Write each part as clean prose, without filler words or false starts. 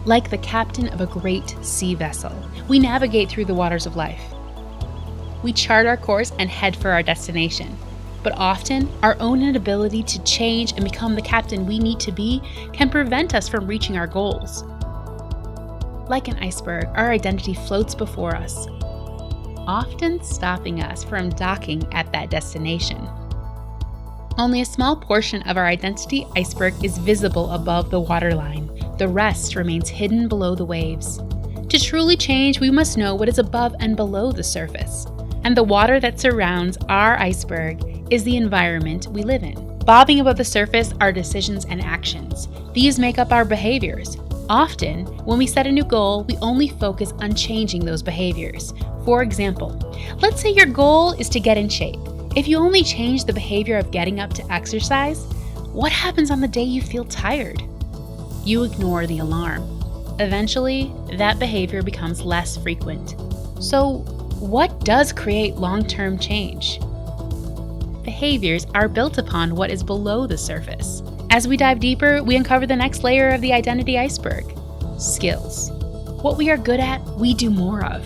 Like the captain of a great sea vessel, we navigate through the waters of life. We chart our course and head for our destination. But often, our own inability to change and become the captain we need to be can prevent us from reaching our goals. Like an iceberg, our identity floats before us, often stopping us from docking at that destination. Only a small portion of our identity iceberg is visible above the waterline. The rest remains hidden below the waves. To truly change, we must know what is above and below the surface. And the water that surrounds our iceberg is the environment we live in. Bobbing above the surface are decisions and actions. These make up our behaviors. Often, when we set a new goal, we only focus on changing those behaviors. For example, let's say your goal is to get in shape. If you only change the behavior of getting up to exercise, what happens on the day you feel tired? You ignore the alarm. Eventually, that behavior becomes less frequent. So, what does create long-term change? Behaviors are built upon what is below the surface. As we dive deeper, we uncover the next layer of the identity iceberg: skills. What we are good at, we do more of.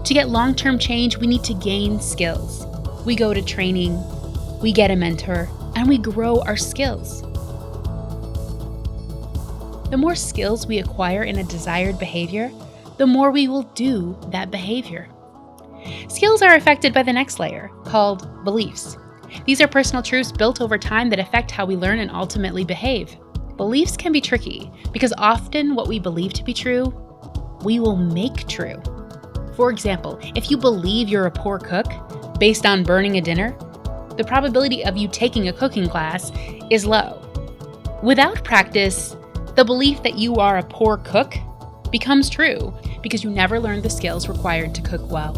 To get long-term change, we need to gain skills. We go to training, we get a mentor, and we grow our skills. The more skills we acquire in a desired behavior, the more we will do that behavior. Skills are affected by the next layer, called beliefs. These are personal truths built over time that affect how we learn and ultimately behave. Beliefs can be tricky because often what we believe to be true, we will make true. For example, if you believe you're a poor cook based on burning a dinner, the probability of you taking a cooking class is low. Without practice, the belief that you are a poor cook becomes true because you never learned the skills required to cook well.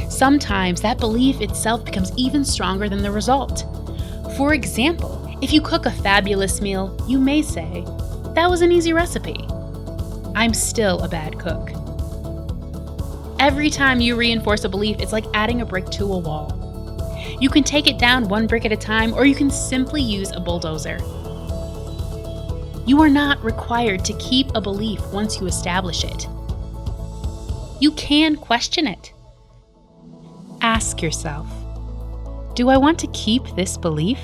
Sometimes that belief itself becomes even stronger than the result. For example, if you cook a fabulous meal, you may say, "That was an easy recipe. I'm still a bad cook." Every time you reinforce a belief, it's like adding a brick to a wall. You can take it down one brick at a time, or you can simply use a bulldozer. You are not required to keep a belief once you establish it. You can question it. Ask yourself, do I want to keep this belief?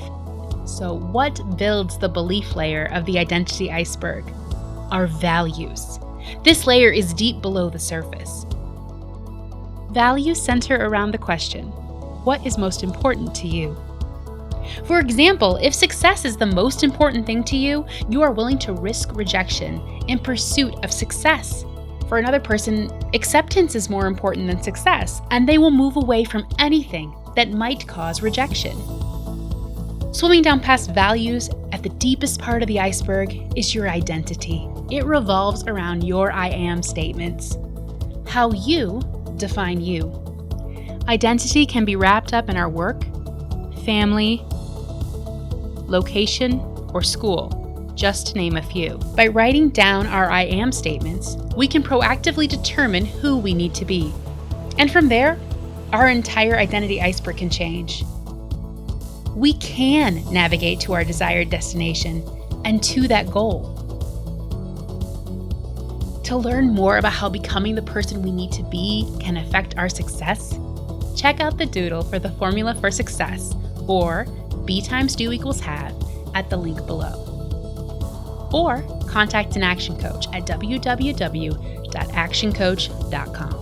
So what builds the belief layer of the identity iceberg? Our values. This layer is deep below the surface. Values center around the question, what is most important to you? For example, if success is the most important thing to you, you are willing to risk rejection in pursuit of success. For another person, acceptance is more important than success, and they will move away from anything that might cause rejection. Swimming down past values, at the deepest part of the iceberg is your identity. It revolves around your I am statements. How you define you. Identity can be wrapped up in our work, family, location, or school, just to name a few. By writing down our I am statements, we can proactively determine who we need to be. And from there, our entire identity iceberg can change. We can navigate to our desired destination and to that goal. To learn more about how becoming the person we need to be can affect our success, check out the Doodle for the formula for success, or B times do equals have at the link below. Or contact an action coach at www.actioncoach.com.